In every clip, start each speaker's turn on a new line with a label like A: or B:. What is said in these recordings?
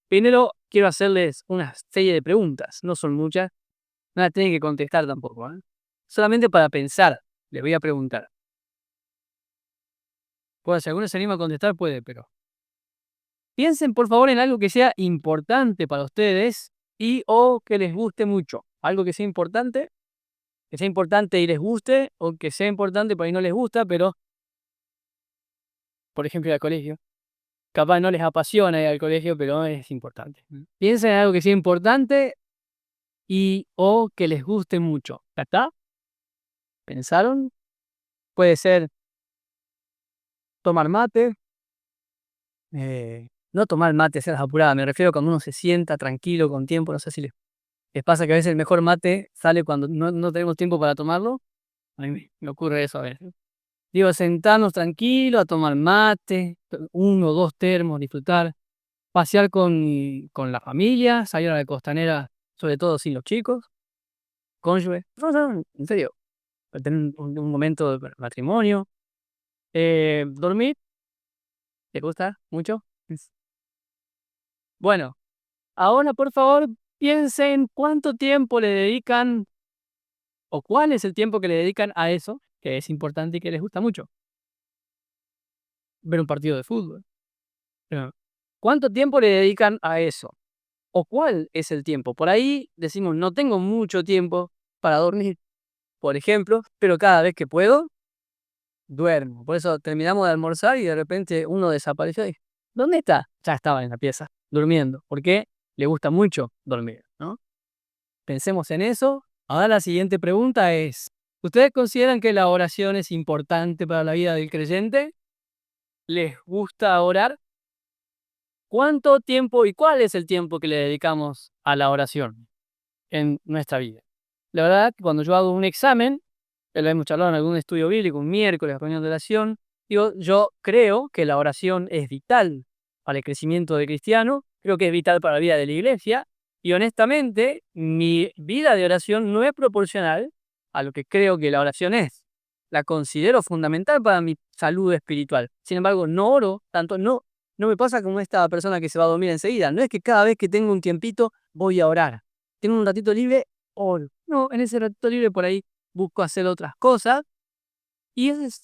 A: Primero quiero hacerles una serie de preguntas, no son muchas, no las tienen que contestar tampoco, ¿eh? Solamente para pensar, les voy a preguntar. Pues si alguno se anima a contestar, puede, pero piensen por favor en algo que sea importante para ustedes y o que les guste mucho. Algo que sea importante y les guste, o que sea importante pero ahí no les gusta, pero, por ejemplo, ir al colegio. Capaz no les apasiona ir al colegio, pero es importante. Piensen en algo que sea importante y o que les guste mucho. ¿Ya está? ¿Pensaron? Puede ser tomar mate, no tomar mate, seas apurada, me refiero a cuando uno se sienta tranquilo, con tiempo, no sé si les pasa que a veces el mejor mate sale cuando no tenemos tiempo para tomarlo. A mí me ocurre eso a veces. Digo, sentarnos tranquilo a tomar mate, 1 o 2 termos, disfrutar, pasear con la familia, salir a la costanera, sobre todo sin los chicos, cónyuge. No, en serio, tener un momento de matrimonio, dormir, ¿te gusta mucho? Bueno, ahora por favor piensen cuánto tiempo le dedican o cuál es el tiempo que le dedican a eso, que es importante y que les gusta mucho. Ver un partido de fútbol. Ah, ¿Cuánto tiempo le dedican a eso? ¿O cuál es el tiempo? Por ahí decimos, no tengo mucho tiempo para dormir, por ejemplo, pero cada vez que puedo, duermo. Por eso terminamos de almorzar y de repente uno desapareció y ¿dónde está? Ya estaba en la pieza, durmiendo, porque le gusta mucho dormir, ¿no? Pensemos en eso. Ahora la siguiente pregunta es, ¿ustedes consideran que la oración es importante para la vida del creyente? ¿Les gusta orar? ¿Cuánto tiempo y cuál es el tiempo que le dedicamos a la oración en nuestra vida? La verdad que cuando yo hago un examen, lo hemos charlado en algún estudio bíblico, un miércoles, reunión de oración, digo, yo creo que la oración es vital para el crecimiento del cristiano, creo que es vital para la vida de la iglesia, y honestamente, mi vida de oración no es proporcional a lo que creo que la oración es. La considero fundamental para mi salud espiritual. Sin embargo, no oro tanto, no me pasa como esta persona que se va a dormir enseguida. No es que cada vez que tengo un tiempito voy a orar. Tengo un ratito libre, oro. No, en ese ratito libre por ahí busco hacer otras cosas. Y es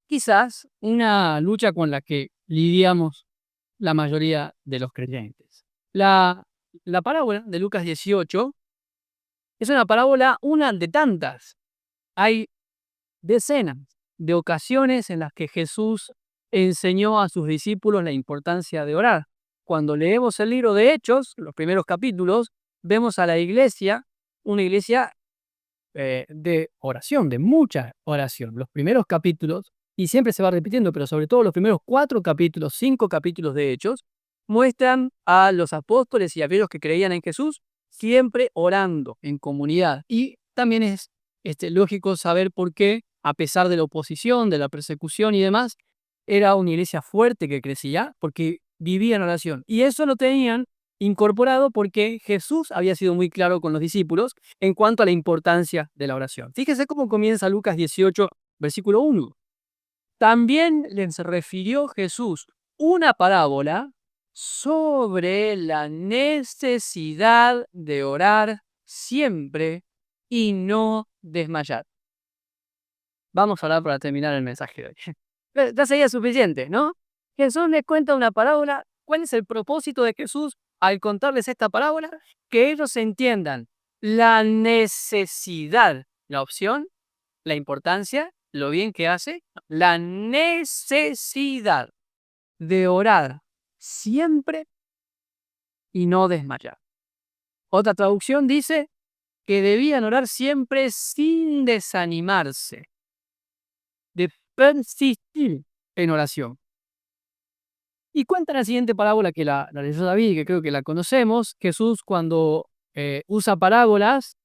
A: quizás una lucha con la que lidiamos la mayoría de los creyentes. La parábola de Lucas 18 es una parábola, una de tantas. Hay decenas de ocasiones en las que Jesús enseñó a sus discípulos la importancia de orar. Cuando leemos el libro de Hechos, los primeros capítulos, vemos a la iglesia, una iglesia de oración, de mucha oración. Los primeros capítulos, y siempre se va repitiendo, pero sobre todo los primeros 4 capítulos, 5 capítulos de Hechos, muestran a los apóstoles y a aquellos que creían en Jesús siempre orando en comunidad. Y también es lógico saber por qué, a pesar de la oposición, de la persecución y demás, era una iglesia fuerte que crecía, porque vivía en oración. Y eso lo tenían incorporado porque Jesús había sido muy claro con los discípulos en cuanto a la importancia de la oración. Fíjese cómo comienza Lucas 18, versículo 1. También les refirió Jesús una parábola sobre la necesidad de orar siempre y no desmayar. Vamos a orar para terminar el mensaje de hoy. Ya sería suficiente, ¿no? Jesús les cuenta una parábola. ¿Cuál es el propósito de Jesús al contarles esta parábola? Que ellos entiendan la necesidad, la opción, la importancia, lo bien que hace, la necesidad de orar siempre y no desmayar. Otra traducción dice que debían orar siempre sin desanimarse, de persistir en oración. Y cuenta la siguiente parábola que la leyó David, que creo que la conocemos. Jesús cuando usa parábolas,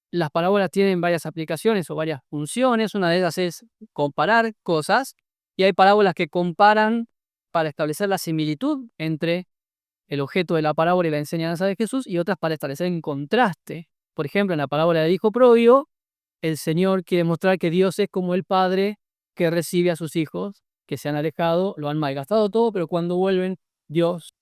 A: las parábolas tienen varias aplicaciones o varias funciones. Una de ellas es comparar cosas, y hay parábolas que comparan para establecer la similitud entre el objeto de la parábola y la enseñanza de Jesús, y otras para establecer un contraste. Por ejemplo, en la parábola del hijo pródigo, el Señor quiere mostrar que Dios es como el Padre que recibe a sus hijos que se han alejado, lo han malgastado todo, pero cuando vuelven, Dios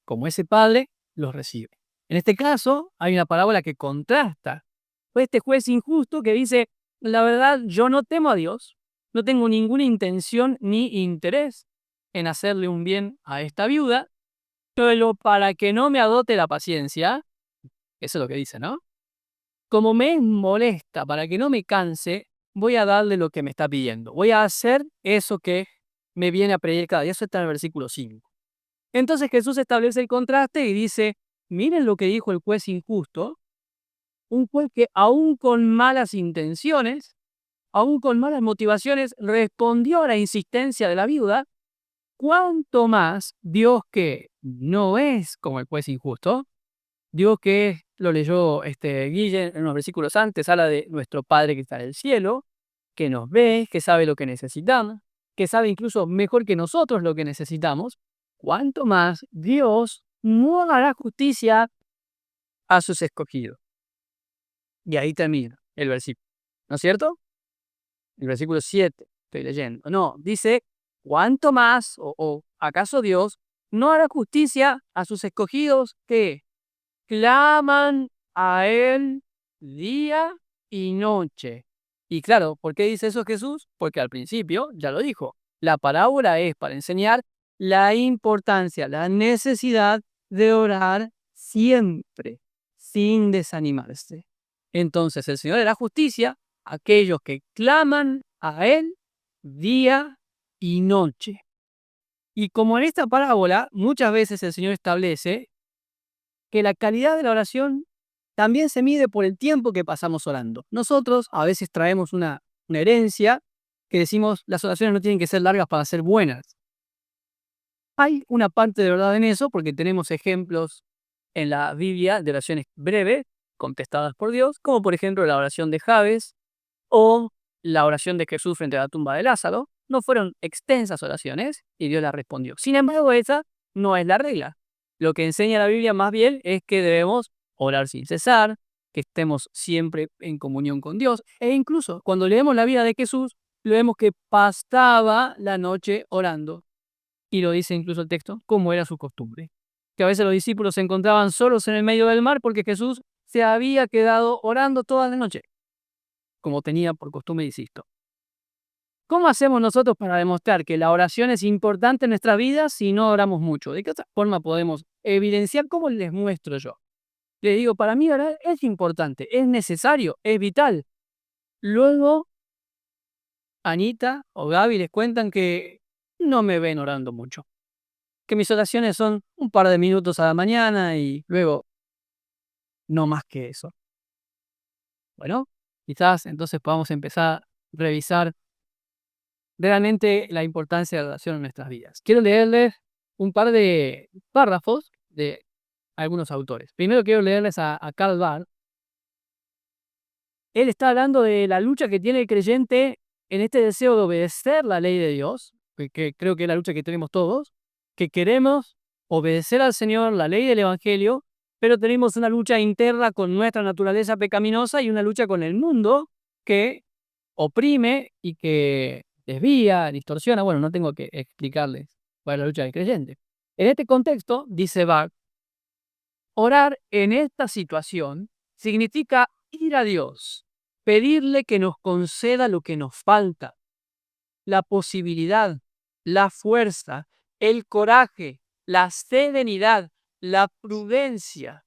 A: como ese padre los recibe. En este caso, hay una parábola que contrasta. Este juez injusto que dice, la verdad, yo no temo a Dios, no tengo ninguna intención ni interés en hacerle un bien a esta viuda, pero para que no me agote la paciencia, eso es lo que dice, ¿no? Como me es molesta, para que no me canse, voy a darle lo que me está pidiendo. Voy a hacer eso que me viene a pedir cada día. Eso está en el versículo 5. Entonces Jesús establece el contraste y dice, miren lo que dijo el juez injusto, un juez que aún con malas intenciones, aún con malas motivaciones, respondió a la insistencia de la viuda. ¿Cuánto más Dios, que no es como el juez injusto? Dios, que lo leyó Guille en unos versículos antes, habla de nuestro Padre que está en el cielo, que nos ve, que sabe lo que necesitamos, que sabe incluso mejor que nosotros lo que necesitamos. ¿Cuánto más Dios no hará justicia a sus escogidos? Y ahí termina el versículo, ¿no es cierto? El versículo 7, estoy leyendo. No, dice, ¿cuánto más, o acaso Dios, no hará justicia a sus escogidos que claman a Él día y noche? Y claro, ¿por qué dice eso Jesús? Porque al principio ya lo dijo. La parábola es para enseñar la importancia, la necesidad de orar siempre, sin desanimarse. Entonces el Señor hará justicia a aquellos que claman a Él día y noche. Y como en esta parábola, muchas veces el Señor establece que la calidad de la oración también se mide por el tiempo que pasamos orando. Nosotros a veces traemos una herencia que decimos las oraciones no tienen que ser largas para ser buenas. Hay una parte de verdad en eso porque tenemos ejemplos en la Biblia de oraciones breves contestadas por Dios, como por ejemplo la oración de Jabes o la oración de Jesús frente a la tumba de Lázaro. No fueron extensas oraciones y Dios las respondió. Sin embargo, esa no es la regla. Lo que enseña la Biblia más bien es que debemos orar sin cesar, que estemos siempre en comunión con Dios. E incluso cuando leemos la vida de Jesús, vemos que pasaba la noche orando. Y lo dice incluso el texto, como era su costumbre. Que a veces los discípulos se encontraban solos en el medio del mar porque Jesús se había quedado orando toda la noche, como tenía por costumbre, insisto. ¿Cómo hacemos nosotros para demostrar que la oración es importante en nuestra vida si no oramos mucho? ¿De qué otra forma podemos evidenciar? ¿Cómo les muestro yo? Les digo, para mí orar es importante, es necesario, es vital. Luego, Anita o Gaby les cuentan que no me ven orando mucho, que mis oraciones son un par de minutos a la mañana y luego no más que eso. Bueno, quizás entonces podamos empezar a revisar realmente la importancia de la oración en nuestras vidas. Quiero leerles un par de párrafos de algunos autores. Primero quiero leerles a Karl Barth. Él está hablando de la lucha que tiene el creyente en este deseo de obedecer la ley de Dios, que creo que es la lucha que tenemos todos, que queremos obedecer al Señor, la ley del Evangelio, pero tenemos una lucha interna con nuestra naturaleza pecaminosa y una lucha con el mundo que oprime y que desvía, distorsiona. Bueno, no tengo que explicarles cuál es la lucha del creyente. En este contexto, dice Barth, orar en esta situación significa ir a Dios, pedirle que nos conceda lo que nos falta, la posibilidad, la fuerza, el coraje, la serenidad, la prudencia,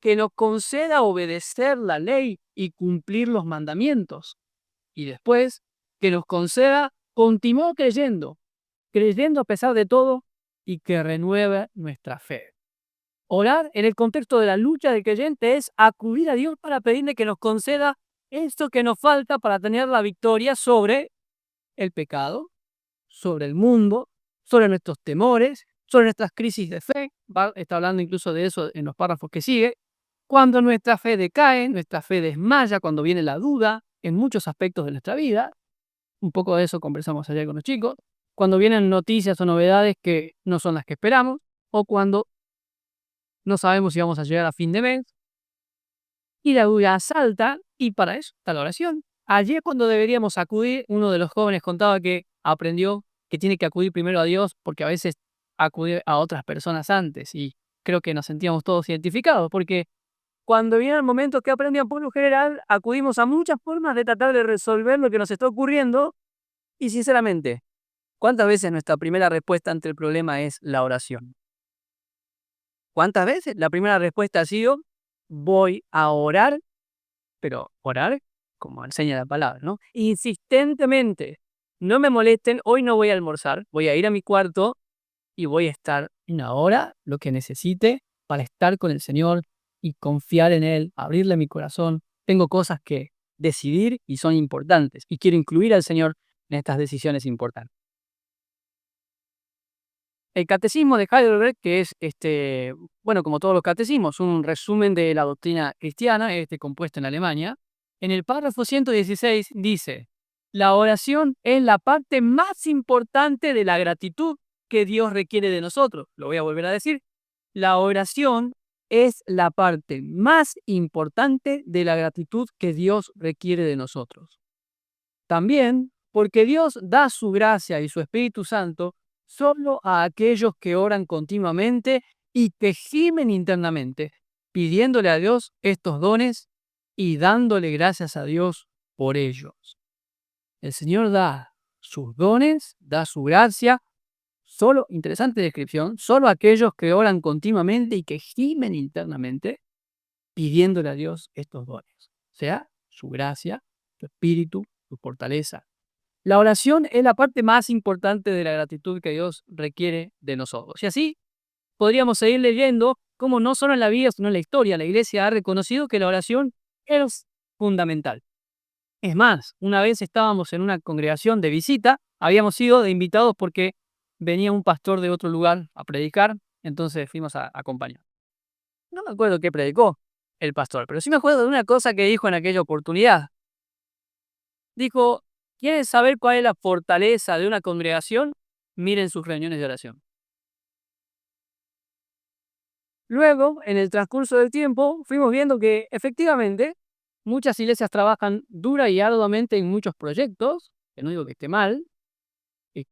A: que nos conceda obedecer la ley y cumplir los mandamientos. Y después, que nos conceda continuar creyendo a pesar de todo y que renueve nuestra fe. Orar en el contexto de la lucha del creyente es acudir a Dios para pedirle que nos conceda esto que nos falta para tener la victoria sobre el pecado, sobre el mundo, sobre nuestros temores, sobre nuestras crisis de fe. Está hablando incluso de eso en los párrafos que sigue. Cuando nuestra fe decae, nuestra fe desmaya, cuando viene la duda en muchos aspectos de nuestra vida. Un poco de eso conversamos ayer con los chicos. Cuando vienen noticias o novedades que no son las que esperamos, o cuando no sabemos si vamos a llegar a fin de mes, y la duda asalta, y para eso está la oración. Ayer, cuando deberíamos acudir, uno de los jóvenes contaba que aprendió que tiene que acudir primero a Dios porque a veces acude a otras personas antes, y creo que nos sentíamos todos identificados, porque cuando vienen momentos que aprendían, por lo general, acudimos a muchas formas de tratar de resolver lo que nos está ocurriendo y sinceramente, ¿cuántas veces nuestra primera respuesta ante el problema es la oración? ¿Cuántas veces? La primera respuesta ha sido, voy a orar, pero orar como enseña la palabra, ¿no? Insistentemente, no me molesten, hoy no voy a almorzar, voy a ir a mi cuarto y voy a estar una hora, lo que necesite, para estar con el Señor y confiar en Él, abrirle mi corazón. Tengo cosas que decidir y son importantes y quiero incluir al Señor en estas decisiones importantes. El catecismo de Heidelberg, que es, bueno, como todos los catecismos, un resumen de la doctrina cristiana, compuesto en Alemania, en el párrafo 116 dice, la oración es la parte más importante de la gratitud que Dios requiere de nosotros. Lo voy a volver a decir. La oración es la parte más importante de la gratitud que Dios requiere de nosotros. También porque Dios da su gracia y su Espíritu Santo solo a aquellos que oran continuamente y que gimen internamente, pidiéndole a Dios estos dones y dándole gracias a Dios por ellos. El Señor da sus dones, da su gracia, solo, interesante descripción, solo a aquellos que oran continuamente y que gimen internamente, pidiéndole a Dios estos dones. O sea, su gracia, su espíritu, su fortaleza. La oración es la parte más importante de la gratitud que Dios requiere de nosotros. Y así podríamos seguir leyendo cómo no solo en la vida, sino en la historia, la Iglesia ha reconocido que la oración es fundamental. Es más, una vez estábamos en una congregación de visita, habíamos sido de invitados porque venía un pastor de otro lugar a predicar, entonces fuimos a acompañar. No me acuerdo qué predicó el pastor, pero sí me acuerdo de una cosa que dijo en aquella oportunidad. Dijo, ¿quieren saber cuál es la fortaleza de una congregación? Miren sus reuniones de oración. Luego, en el transcurso del tiempo, fuimos viendo que efectivamente muchas iglesias trabajan dura y arduamente en muchos proyectos, que no digo que esté mal,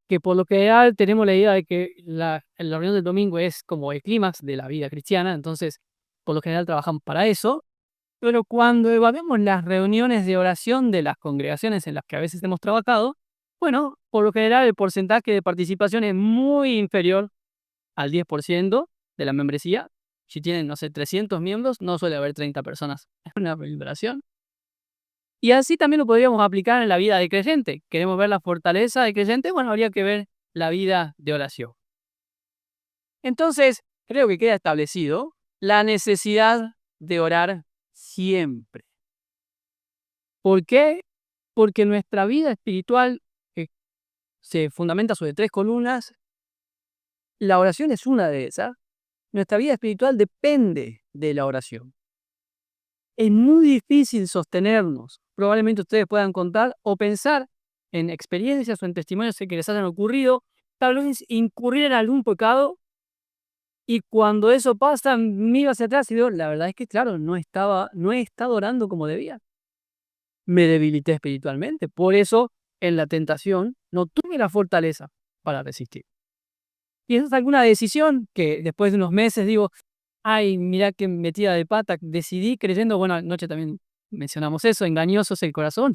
A: que por lo general tenemos la idea de que la reunión del domingo es como el clímax de la vida cristiana, entonces por lo general trabajamos para eso, pero cuando evaluamos las reuniones de oración de las congregaciones en las que a veces hemos trabajado, bueno, por lo general el porcentaje de participación es muy inferior al 10% de la membresía. Si tienen, no sé, 300 miembros, no suele haber 30 personas en una reunión de oración. Y así también lo podríamos aplicar en la vida de creyente. ¿Queremos ver la fortaleza del creyente? Bueno, habría que ver la vida de oración. Entonces, creo que queda establecido la necesidad de orar siempre. ¿Por qué? Porque nuestra vida espiritual se fundamenta sobre 3 columnas. La oración es una de esas. Nuestra vida espiritual depende de la oración. Es muy difícil sostenernos. Probablemente ustedes puedan contar o pensar en experiencias o en testimonios que les hayan ocurrido, tal vez incurrir en algún pecado y cuando eso pasa miro hacia atrás y digo, la verdad es que claro, no he estado orando como debía. Me debilité espiritualmente. Por eso, en la tentación, no tuve la fortaleza para resistir. Y esa es alguna decisión que después de unos meses digo, ay, mira qué metida de pata, decidí creyendo, bueno, anoche también mencionamos eso, engañoso es el corazón,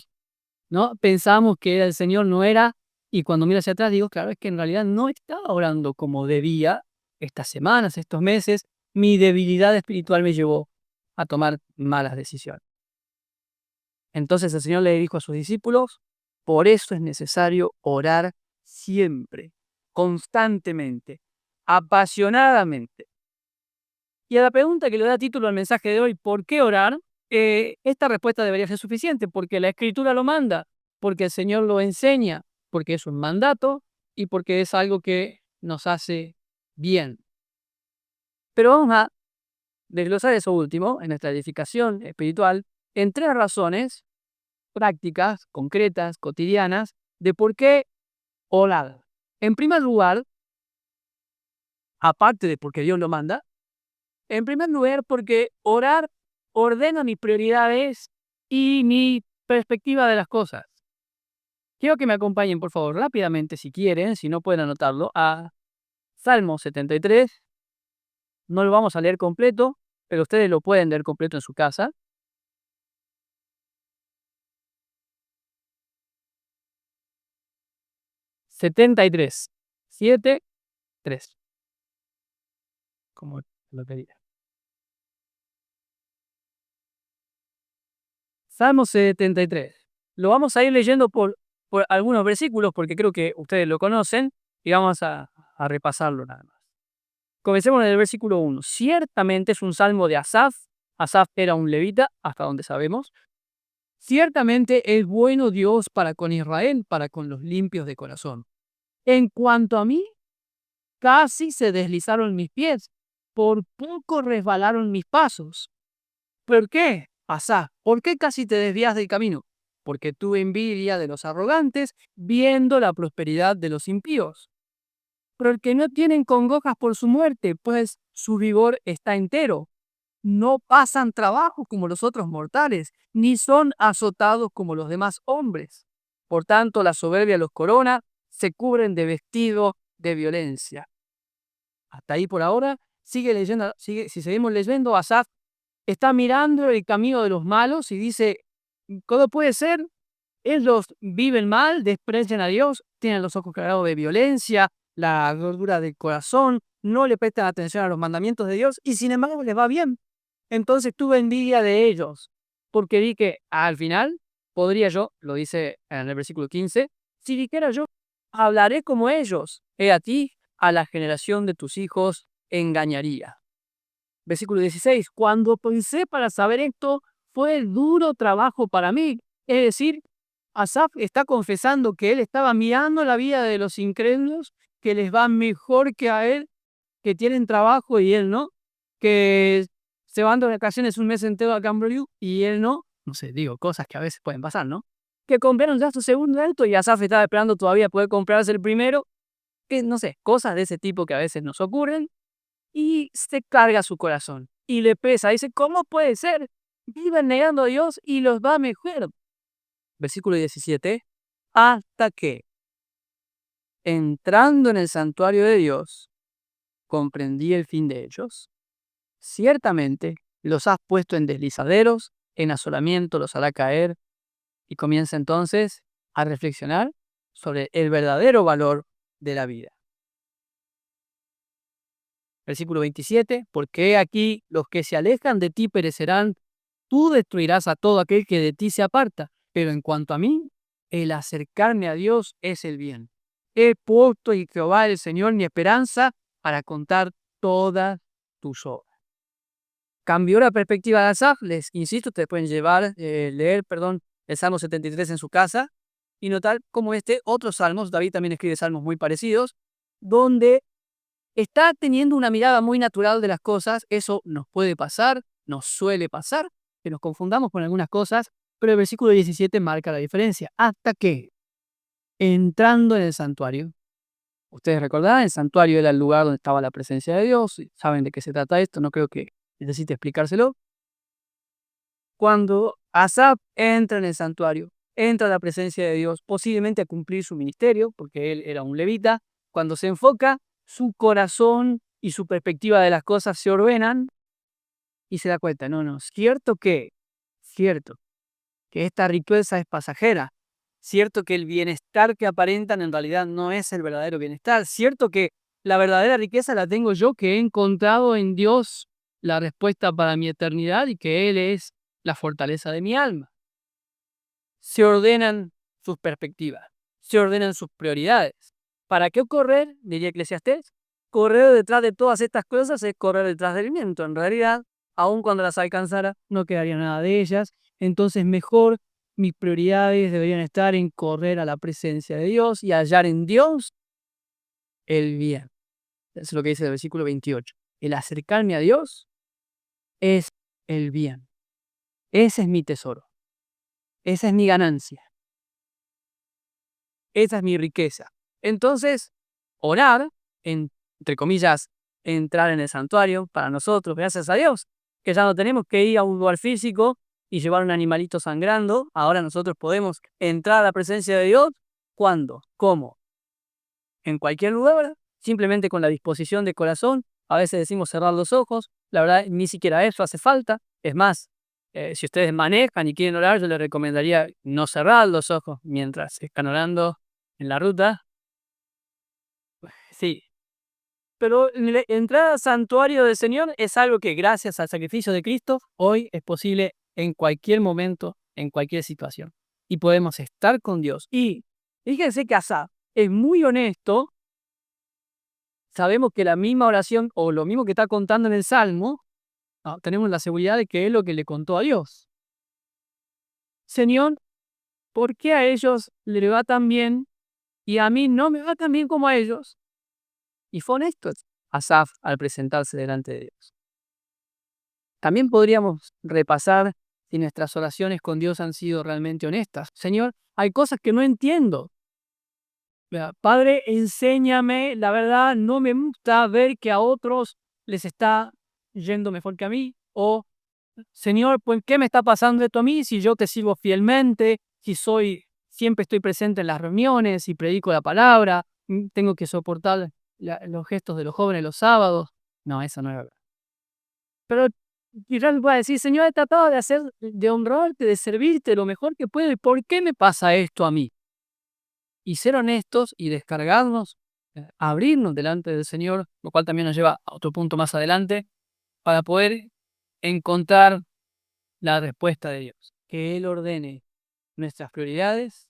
A: ¿no? Pensamos que era el Señor, no era, y cuando miro hacia atrás digo, claro, es que en realidad no estaba orando como debía estas semanas, estos meses, mi debilidad espiritual me llevó a tomar malas decisiones. Entonces el Señor le dijo a sus discípulos, por eso es necesario orar siempre, constantemente, apasionadamente. Y a la pregunta que le da título al mensaje de hoy, ¿por qué orar? Esta respuesta debería ser suficiente, porque la Escritura lo manda, porque el Señor lo enseña, porque es un mandato y porque es algo que nos hace bien. Pero vamos a desglosar eso último en nuestra edificación espiritual en 3 razones prácticas, concretas, cotidianas, de por qué orar. En primer lugar, aparte de porque Dios lo manda, en primer lugar porque orar ordena mis prioridades y mi perspectiva de las cosas. Quiero que me acompañen, por favor, rápidamente, si quieren, si no pueden anotarlo, a Salmo 73, No lo vamos a leer completo, pero ustedes lo pueden leer completo en su casa. 73, 7, 3, como lo quería. Salmo 73. Lo vamos a ir leyendo por algunos versículos porque creo que ustedes lo conocen y vamos a repasarlo nada más. Comencemos en el versículo 1. Ciertamente es un salmo de Asaf. Asaf era un levita, hasta donde sabemos. Ciertamente es bueno Dios para con Israel, para con los limpios de corazón. En cuanto a mí, casi se deslizaron mis pies, por poco resbalaron mis pasos. ¿Por qué? Asaf, ¿por qué casi te desvías del camino? Porque tuve envidia de los arrogantes, viendo la prosperidad de los impíos. Pero el que no tienen congojas por su muerte, pues su vigor está entero. No pasan trabajo como los otros mortales, ni son azotados como los demás hombres. Por tanto, la soberbia los corona, se cubren de vestido de violencia. Hasta ahí por ahora. Sigue leyendo, si seguimos leyendo, Asaf está mirando el camino de los malos y dice, ¿cómo puede ser? Ellos viven mal, desprecian a Dios, tienen los ojos cargados de violencia, la gordura del corazón, no le prestan atención a los mandamientos de Dios y sin embargo les va bien. Entonces tuve envidia de ellos, porque vi que al final podría yo, lo dice en el versículo 15, si dijera yo, hablaré como ellos, he a ti, a la generación de tus hijos engañaría. Versículo 16, cuando pensé para saber esto, fue duro trabajo para mí. Es decir, Asaf está confesando que él estaba mirando la vida de los incrédulos, que les va mejor que a él, que tienen trabajo y él no, que se van de vacaciones un mes entero a Camboriú y él no. No sé, digo, cosas que a veces pueden pasar, ¿no? Que compraron ya su segundo auto y Asaf estaba esperando todavía poder comprarse el primero, que no sé, cosas de ese tipo que a veces nos ocurren y se carga su corazón y le pesa. Dice, ¿cómo puede ser? Viven negando a Dios y los va mejor. Versículo 17. Hasta que, entrando en el santuario de Dios, comprendí el fin de ellos. Ciertamente los has puesto en deslizaderos, en asolamiento los hará caer. Y comienza entonces a reflexionar sobre el verdadero valor de la vida. Versículo 27. Porque aquí los que se alejan de ti perecerán. Tú destruirás a todo aquel que de ti se aparta, pero en cuanto a mí, el acercarme a Dios es el bien. He puesto en Jehová el Señor mi esperanza para contar todas tus obras. Cambió la perspectiva de Asaf, les insisto, ustedes pueden leer el Salmo 73 en su casa y notar cómo otros salmos, David también escribe salmos muy parecidos, donde está teniendo una mirada muy natural de las cosas. Eso nos puede pasar, nos suele pasar, que nos confundamos con algunas cosas, pero el versículo 17 marca la diferencia. Hasta que, entrando en el santuario, ustedes recordarán, el santuario era el lugar donde estaba la presencia de Dios, saben de qué se trata esto, no creo que necesite explicárselo. Cuando Asaf entra en el santuario, entra a la presencia de Dios, posiblemente a cumplir su ministerio, porque él era un levita, cuando se enfoca, su corazón y su perspectiva de las cosas se ordenan y se da cuenta, no, cierto que esta riqueza es pasajera, cierto que el bienestar que aparentan en realidad no es el verdadero bienestar, cierto que la verdadera riqueza la tengo yo, que he encontrado en Dios la respuesta para mi eternidad y que Él es la fortaleza de mi alma. Se ordenan sus perspectivas, se ordenan sus prioridades. ¿Para qué correr? Diría Eclesiastés. Correr detrás de todas estas cosas es correr detrás del viento. En realidad, aun cuando las alcanzara, no quedaría nada de ellas. Entonces, mejor mis prioridades deberían estar en correr a la presencia de Dios y hallar en Dios el bien. Eso es lo que dice el versículo 28. El acercarme a Dios es el bien. Ese es mi tesoro. Esa es mi ganancia. Esa es mi riqueza. Entonces, orar, entre comillas, entrar en el santuario para nosotros, gracias a Dios, que ya no tenemos que ir a un lugar físico y llevar un animalito sangrando. Ahora nosotros podemos entrar a la presencia de Dios. ¿Cuándo? ¿Cómo? En cualquier lugar, simplemente con la disposición de corazón A veces decimos cerrar los ojos, la verdad ni siquiera eso hace falta. Es más, si ustedes manejan y quieren orar, yo les recomendaría no cerrar los ojos mientras están orando en la ruta. Sí, pero entrar al santuario del Señor es algo que gracias al sacrificio de Cristo hoy es posible en cualquier momento, en cualquier situación. Y podemos estar con Dios. Y fíjense que Asaf es muy honesto. Sabemos que la misma oración o lo mismo que está contando en el Salmo, tenemos la seguridad de que es lo que le contó a Dios. Señor, ¿por qué a ellos le va tan bien y a mí no me va tan bien como a ellos? Y fue honesto Asaf al presentarse delante de Dios. También podríamos repasar si nuestras oraciones con Dios han sido realmente honestas. Señor, hay cosas que no entiendo. Padre, enséñame, la verdad, no me gusta ver que a otros les está yendo mejor que a mí. O, Señor, ¿por qué me está pasando esto a mí si yo te sigo fielmente, si siempre estoy presente en las reuniones y predico la palabra, tengo que soportar los gestos de los jóvenes los sábados? No, eso no es verdad. Pero quizás voy a decir, Señor, he tratado de honrarte, de servirte lo mejor que puedo, ¿y por qué me pasa esto a mí? Y ser honestos y descargarnos, abrirnos delante del Señor, lo cual también nos lleva a otro punto más adelante, para poder encontrar la respuesta de Dios. Que Él ordene nuestras prioridades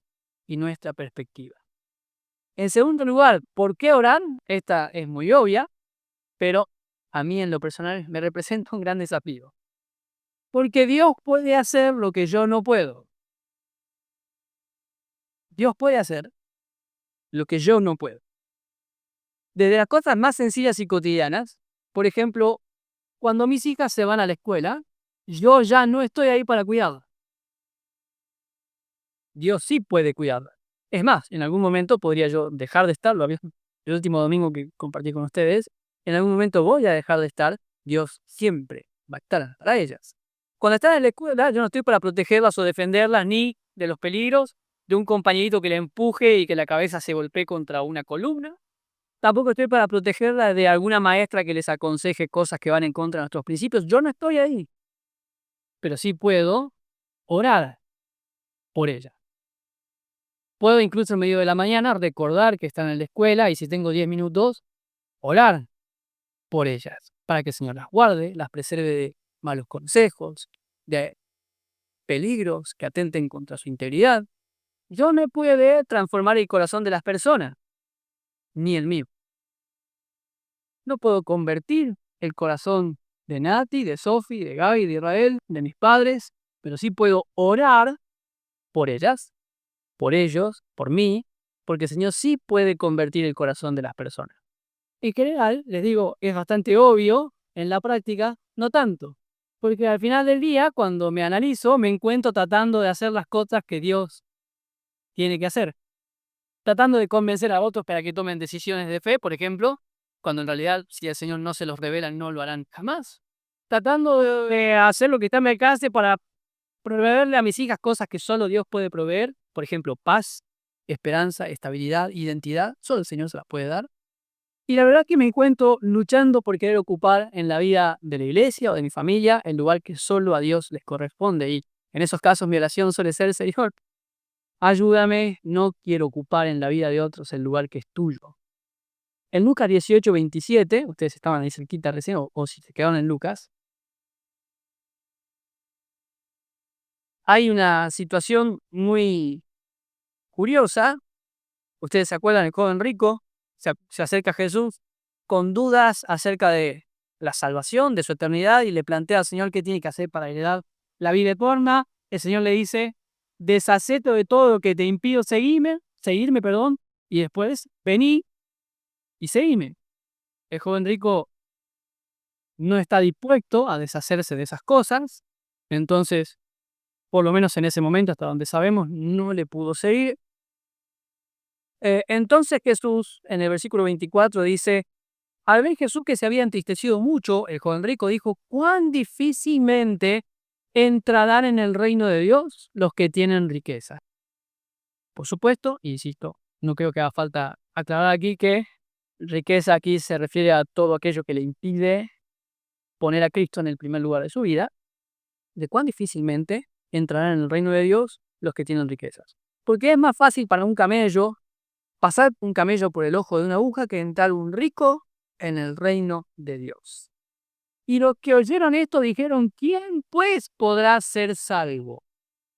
A: y nuestra perspectiva. En segundo lugar, ¿por qué orar? Esta es muy obvia, pero a mí en lo personal me representa un gran desafío. Porque Dios puede hacer lo que yo no puedo. Dios puede hacer lo que yo no puedo. Desde las cosas más sencillas y cotidianas, por ejemplo, cuando mis hijas se van a la escuela, yo ya no estoy ahí para cuidarlas. Dios sí puede cuidarlas. Es más, en algún momento podría yo dejar de estar, el último domingo que compartí con ustedes, en algún momento voy a dejar de estar, Dios siempre va a estar para ellas. Cuando están en la escuela, yo no estoy para protegerlas o defenderlas ni de los peligros de un compañerito que le empuje y que la cabeza se golpee contra una columna. Tampoco estoy para protegerla de alguna maestra que les aconseje cosas que van en contra de nuestros principios. Yo no estoy ahí. Pero sí puedo orar por ella. Puedo incluso en medio de la mañana recordar que están en la escuela y si tengo 10 minutos, orar por ellas. Para que el Señor las guarde, las preserve de malos consejos, de peligros que atenten contra su integridad. Yo no puedo transformar el corazón de las personas, ni el mío. No puedo convertir el corazón de Nati, de Sofi, de Gaby, de Israel, de mis padres, pero sí puedo orar por ellas, por ellos, por mí, porque el Señor sí puede convertir el corazón de las personas. En general, les digo, es bastante obvio, en la práctica, no tanto, porque al final del día, cuando me analizo, me encuentro tratando de hacer las cosas que Dios tiene que hacer. Tratando de convencer a otros para que tomen decisiones de fe, por ejemplo, cuando en realidad si el Señor no se los revela, no lo harán jamás. Tratando de hacer lo que está a mi alcance para proveerle a mis hijas cosas que solo Dios puede proveer, por ejemplo, paz, esperanza, estabilidad, identidad, solo el Señor se las puede dar. Y la verdad que me encuentro luchando por querer ocupar en la vida de la iglesia o de mi familia el lugar que solo a Dios les corresponde. Y en esos casos mi oración suele ser, Señor, ayúdame, no quiero ocupar en la vida de otros el lugar que es tuyo. En Lucas 18:27, ustedes estaban ahí cerquita recién, o si se quedaron en Lucas, hay una situación muy curiosa. Ustedes se acuerdan, el joven rico se acerca a Jesús con dudas acerca de la salvación, de su eternidad, y le plantea al Señor qué tiene que hacer para heredar la vida eterna. El Señor le dice, deshacete de todo lo que te impide seguirme, y después vení y seguime. El joven rico no está dispuesto a deshacerse de esas cosas, entonces, por lo menos en ese momento, hasta donde sabemos, no le pudo seguir. Entonces Jesús, en el versículo 24, dice, al ver Jesús que se había entristecido mucho, el joven rico dijo, cuán difícilmente entrarán en el reino de Dios los que tienen riqueza. Por supuesto, insisto, no creo que haga falta aclarar aquí que Riqueza aquí se refiere a todo aquello que le impide poner a Cristo en el primer lugar de su vida, de cuán difícilmente entrarán en el reino de Dios los que tienen riquezas. Porque es más fácil para un camello pasar un camello por el ojo de una aguja que entrar un rico en el reino de Dios. Y los que oyeron esto dijeron, ¿quién pues podrá ser salvo?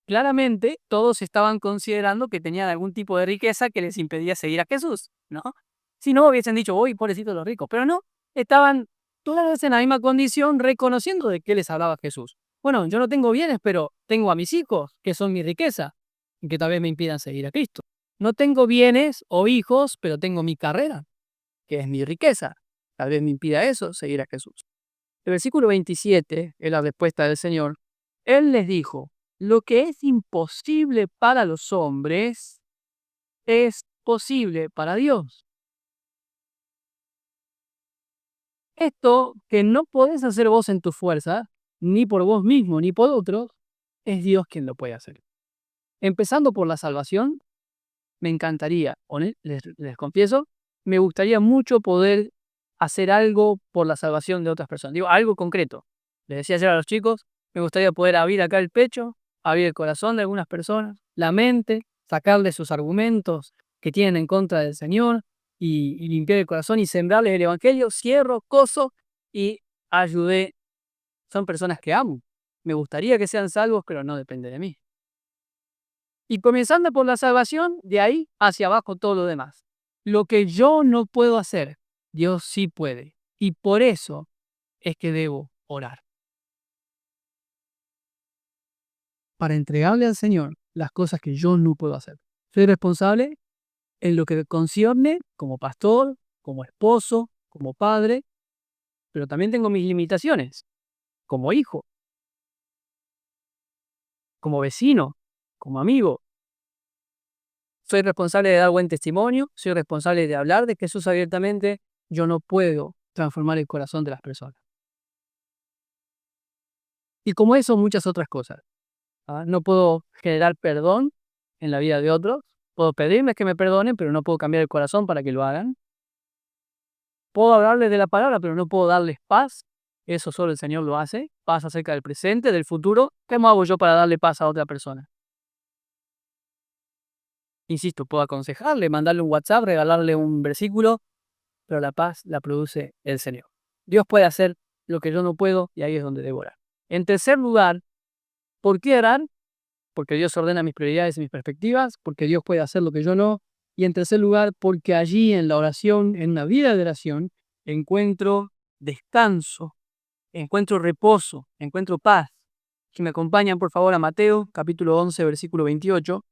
A: Claramente todos estaban considerando que tenían algún tipo de riqueza que les impedía seguir a Jesús, ¿no? Si no, hubiesen dicho, uy, pobrecitos los ricos, pero no, estaban todas en la misma condición reconociendo de qué les hablaba Jesús. Bueno, yo no tengo bienes, pero tengo a mis hijos, que son mi riqueza, y que tal vez me impidan seguir a Cristo. No tengo bienes o hijos, pero tengo mi carrera, que es mi riqueza. Tal vez me impida eso, seguir a Jesús. El versículo 27 es la respuesta del Señor. Él les dijo, lo que es imposible para los hombres es posible para Dios. Esto que no podés hacer vos en tu fuerza, ni por vos mismo, ni por otros, es Dios quien lo puede hacer. Empezando por la salvación, me encantaría, les confieso, me gustaría mucho poder hacer algo por la salvación de otras personas. Digo, algo concreto. Les decía ayer a los chicos, me gustaría poder abrir acá el pecho, abrir el corazón de algunas personas, la mente, sacarle sus argumentos que tienen en contra del Señor y limpiar el corazón y sembrarles el Evangelio. Cierro, coso y ayudé. Son personas que amo. Me gustaría que sean salvos, pero no depende de mí. Y comenzando por la salvación, de ahí hacia abajo todo lo demás. Lo que yo no puedo hacer, Dios sí puede. Y por eso es que debo orar. Para entregarle al Señor las cosas que yo no puedo hacer. Soy responsable en lo que me concierne como pastor, como esposo, como padre, pero también tengo mis limitaciones, como hijo, como vecino, como amigo. Soy responsable de dar buen testimonio, soy responsable de hablar de Jesús abiertamente. Yo no puedo transformar el corazón de las personas. Y como eso, muchas otras cosas. No puedo generar perdón en la vida de otros. Puedo pedirles que me perdonen, pero no puedo cambiar el corazón para que lo hagan. Puedo hablarles de la palabra, pero no puedo darles paz. Eso solo el Señor lo hace. Paz acerca del presente, del futuro. ¿Cómo hago yo para darle paz a otra persona? Insisto, puedo aconsejarle, mandarle un WhatsApp, regalarle un versículo, pero la paz la produce el Señor. Dios puede hacer lo que yo no puedo y ahí es donde debo orar. En tercer lugar, ¿por qué orar? Porque Dios ordena mis prioridades y mis perspectivas, porque Dios puede hacer lo que yo no. Y en tercer lugar, porque allí en la oración, en la vida de oración, encuentro descanso, encuentro reposo, encuentro paz. Que me acompañan, por favor, a Mateo, capítulo 11, versículo 28.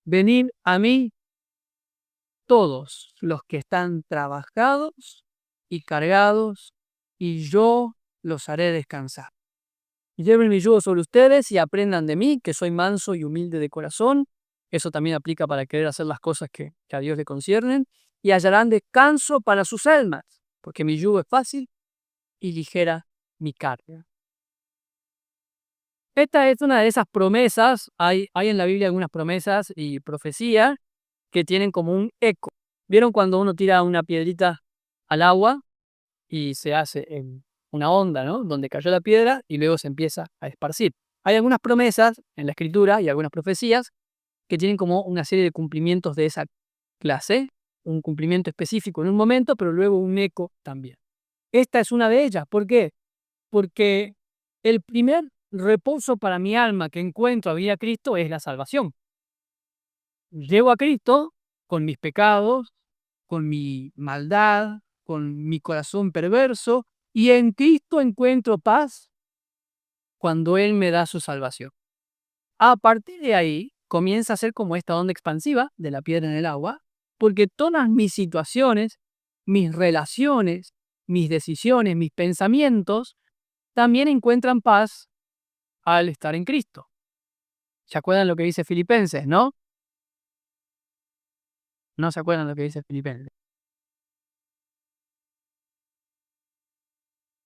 A: Venid a mí todos los que están trabajados y cargados, y yo los haré descansar. Lleven mi yugo sobre ustedes y aprendan de mí, que soy manso y humilde de corazón. Eso también aplica para querer hacer las cosas que a Dios le conciernen. Y hallarán descanso para sus almas, porque mi yugo es fácil y ligera mi carga. Esta es una de esas promesas. Hay en la Biblia algunas promesas y profecías que tienen como un eco. ¿Vieron cuando uno tira una piedrita al agua y se hace en una onda, ¿no? Donde cayó la piedra y luego se empieza a esparcir? Hay algunas promesas en la escritura y algunas profecías que tienen como una serie de cumplimientos de esa clase, un cumplimiento específico en un momento, pero luego un eco también. Esta es una de ellas. ¿Por qué? Porque el primer reposo para mi alma que encuentro a vida a Cristo es la salvación. Llego a Cristo con mis pecados, con mi maldad, con mi corazón perverso, y en Cristo encuentro paz cuando Él me da su salvación. A partir de ahí comienza a ser como esta onda expansiva de la piedra en el agua, porque todas mis situaciones, mis relaciones, mis decisiones, mis pensamientos, también encuentran paz al estar en Cristo. ¿Se acuerdan lo que dice Filipenses, no? No se acuerdan lo que dice Filipenses.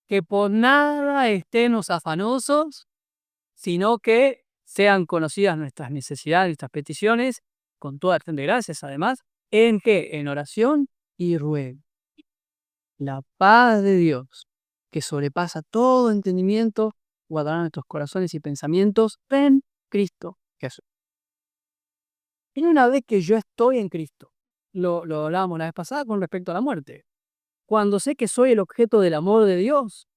A: que por nada estemos afanosos, sino que sean conocidas nuestras necesidades, nuestras peticiones, con toda acción de gracias, además, ¿en qué? En oración y ruego. La paz de Dios, que sobrepasa todo entendimiento, guardará nuestros corazones y pensamientos en Cristo Jesús. Y una vez que yo estoy en Cristo, lo hablábamos la vez pasada con respecto a la muerte. Cuando sé que soy el objeto del amor de Dios,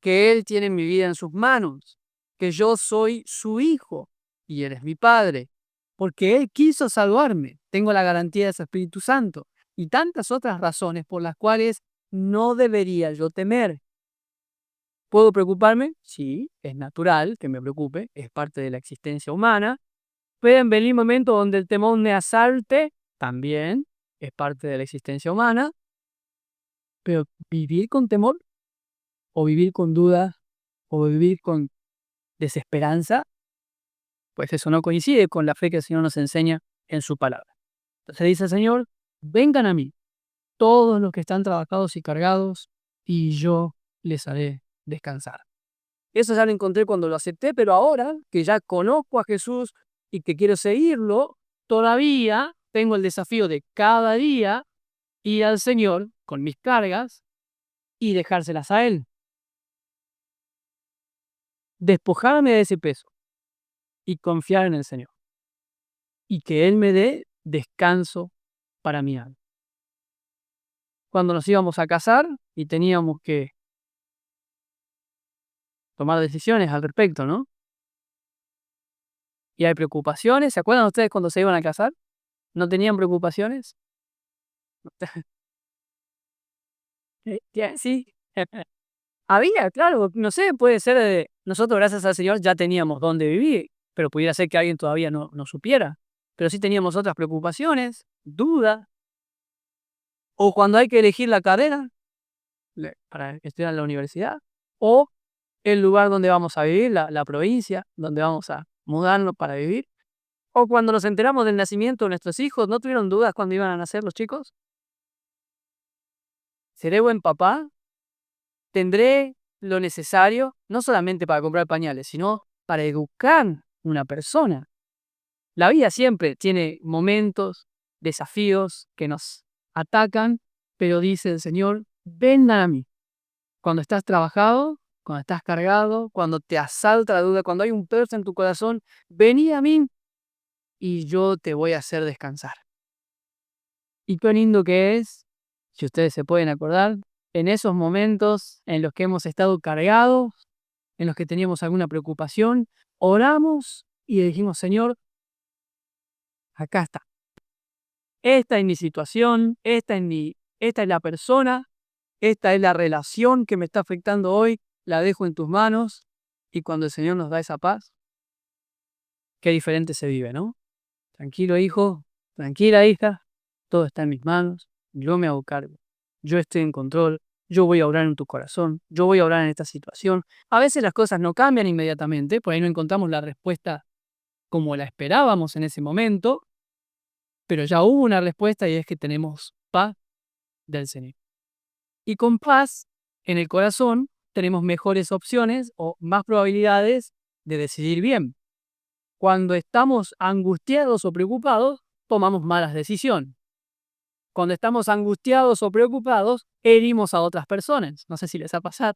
A: que Él tiene mi vida en sus manos, que yo soy su hijo y Él es mi padre, porque Él quiso salvarme, tengo la garantía de su Espíritu Santo y tantas otras razones por las cuales no debería yo temer. ¿Puedo preocuparme? Sí, es natural que me preocupe, es parte de la existencia humana. Pueden venir momentos donde el temor me asalte, también es parte de la existencia humana, pero vivir con temor o vivir con duda o vivir con desesperanza, pues eso no coincide con la fe que el Señor nos enseña en su palabra. Entonces dice el Señor, vengan a mí todos los que están trabajados y cargados, y yo les haré descansar. Eso ya lo encontré cuando lo acepté, pero ahora que ya conozco a Jesús y que quiero seguirlo, todavía tengo el desafío de cada día ir al Señor con mis cargas y dejárselas a Él. Despojarme de ese peso y confiar en el Señor. Y que Él me dé descanso para mi alma. Cuando nos íbamos a casar y teníamos que tomar decisiones al respecto, ¿no? Y hay preocupaciones. ¿Se acuerdan ustedes cuando se iban a casar? ¿No tenían preocupaciones? Sí. Había, claro, no sé, puede ser, nosotros gracias al Señor ya teníamos dónde vivir, pero pudiera ser que alguien todavía no supiera. Pero sí teníamos otras preocupaciones, dudas, o cuando hay que elegir la carrera para estudiar en la universidad, o el lugar donde vamos a vivir, la provincia donde vamos a mudarnos para vivir, o cuando nos enteramos del nacimiento de nuestros hijos, ¿no tuvieron dudas cuando iban a nacer los chicos? ¿Seré buen papá? ¿Tendré lo necesario, no solamente para comprar pañales, sino para educar una persona? La vida siempre tiene momentos, desafíos que nos atacan, pero dice el Señor, vengan a mí. Cuando estás trabajado, cuando estás cargado, cuando te asalta la duda, cuando hay un peso en tu corazón, vení a mí y yo te voy a hacer descansar. Y qué lindo que es, si ustedes se pueden acordar, en esos momentos en los que hemos estado cargados, en los que teníamos alguna preocupación, oramos y dijimos, Señor, acá está. Esta es mi situación, esta es la persona, esta es la relación que me está afectando hoy, la dejo en tus manos. Y cuando el Señor nos da esa paz, qué diferente se vive, ¿no? Tranquilo, hijo, tranquila, hija, todo está en mis manos, yo me hago cargo, yo estoy en control, yo voy a orar en tu corazón, yo voy a orar en esta situación. A veces las cosas no cambian inmediatamente, por ahí no encontramos la respuesta como la esperábamos en ese momento, pero ya hubo una respuesta y es que tenemos paz del Señor. Y con paz en el corazón tenemos mejores opciones o más probabilidades de decidir bien. Cuando estamos angustiados o preocupados, tomamos malas decisiones. Cuando estamos angustiados o preocupados, herimos a otras personas. No sé si les ha pasado.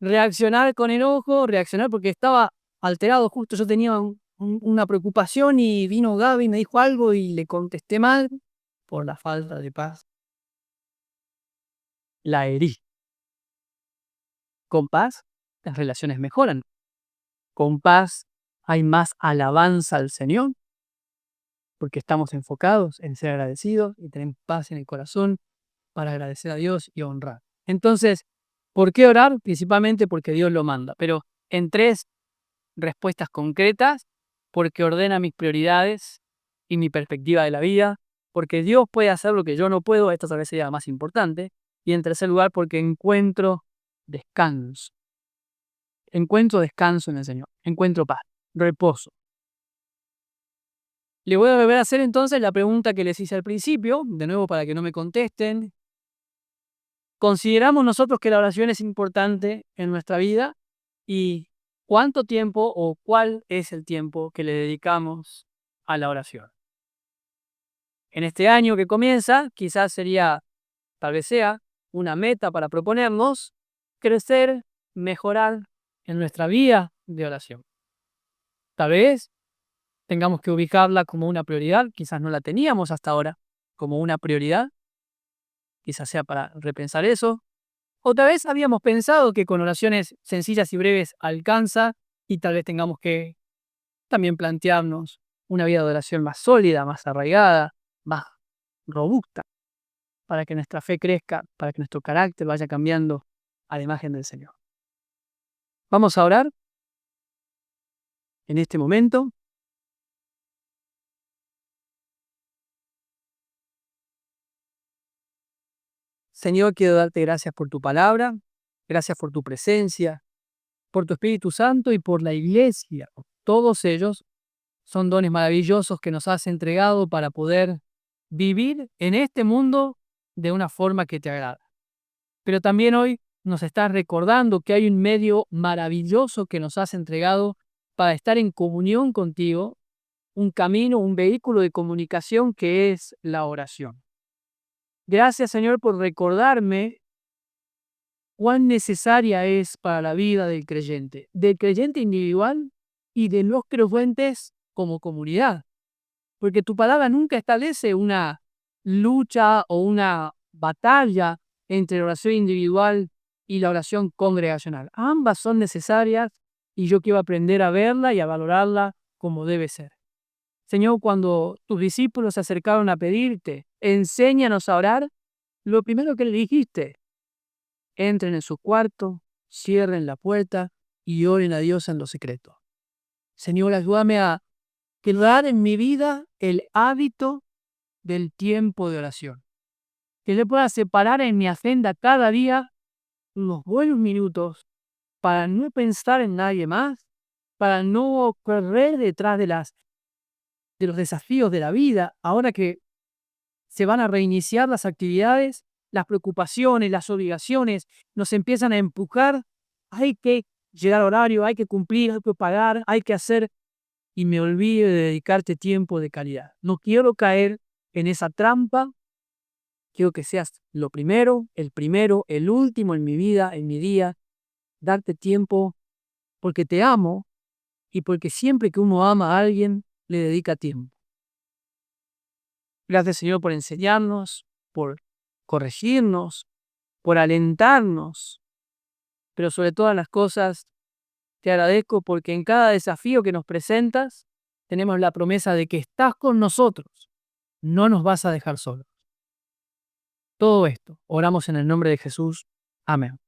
A: Reaccionar con enojo, reaccionar porque estaba alterado justo. Yo tenía una preocupación y vino Gaby y me dijo algo y le contesté mal por la falta de paz. La herí. Con paz, las relaciones mejoran. Con paz hay más alabanza al Señor porque estamos enfocados en ser agradecidos y tenemos paz en el corazón para agradecer a Dios y honrar. Entonces, ¿por qué orar? Principalmente porque Dios lo manda, pero en tres respuestas concretas, porque ordena mis prioridades y mi perspectiva de la vida, porque Dios puede hacer lo que yo no puedo, esta tal vez sería la más importante, y en tercer lugar, porque descanso. Encuentro descanso en el Señor, encuentro paz, reposo. Le voy a volver a hacer entonces la pregunta que les hice al principio, de nuevo para que no me contesten. ¿Consideramos nosotros que la oración es importante en nuestra vida? ¿Y cuánto tiempo o cuál es el tiempo que le dedicamos a la oración? En este año que comienza, quizás sería, tal vez sea, una meta para proponernos crecer, mejorar en nuestra vida de oración. Tal vez tengamos que ubicarla como una prioridad, quizás no la teníamos hasta ahora como una prioridad, quizás sea para repensar eso. O tal vez habíamos pensado que con oraciones sencillas y breves alcanza y tal vez tengamos que también plantearnos una vida de oración más sólida, más arraigada, más robusta, para que nuestra fe crezca, para que nuestro carácter vaya cambiando a la imagen del Señor. Vamos a orar en este momento. Señor, quiero darte gracias por tu palabra, gracias por tu presencia, por tu Espíritu Santo y por la iglesia. Todos ellos son dones maravillosos que nos has entregado para poder vivir en este mundo de una forma que te agrada. Pero también hoy nos estás recordando que hay un medio maravilloso que nos has entregado para estar en comunión contigo, un camino, un vehículo de comunicación que es la oración. Gracias, Señor, por recordarme cuán necesaria es para la vida del creyente individual y de los creyentes como comunidad. Porque tu palabra nunca establece una lucha o una batalla entre la oración individual y la oración congregacional. Ambas son necesarias y yo quiero aprender a verla y a valorarla como debe ser. Señor, cuando tus discípulos se acercaron a pedirte, enséñanos a orar, lo primero que le dijiste, entren en su cuarto, cierren la puerta y oren a Dios en lo secreto. Señor, ayúdame a crear en mi vida el hábito del tiempo de oración. Que yo pueda separar en mi agenda cada día unos buenos minutos para no pensar en nadie más, para no correr detrás de los desafíos de la vida, ahora que se van a reiniciar las actividades, las preocupaciones, las obligaciones, nos empiezan a empujar, hay que llegar a horario, hay que cumplir, hay que pagar, hay que hacer, y me olvide de dedicarte tiempo de calidad. No quiero caer en esa trampa, quiero que seas lo primero, el último en mi vida, en mi día, darte tiempo porque te amo y porque siempre que uno ama a alguien, le dedica tiempo. Gracias, Señor, por enseñarnos, por corregirnos, por alentarnos, pero sobre todas las cosas, te agradezco porque en cada desafío que nos presentas, tenemos la promesa de que estás con nosotros, no nos vas a dejar solos. Todo esto, oramos en el nombre de Jesús. Amén.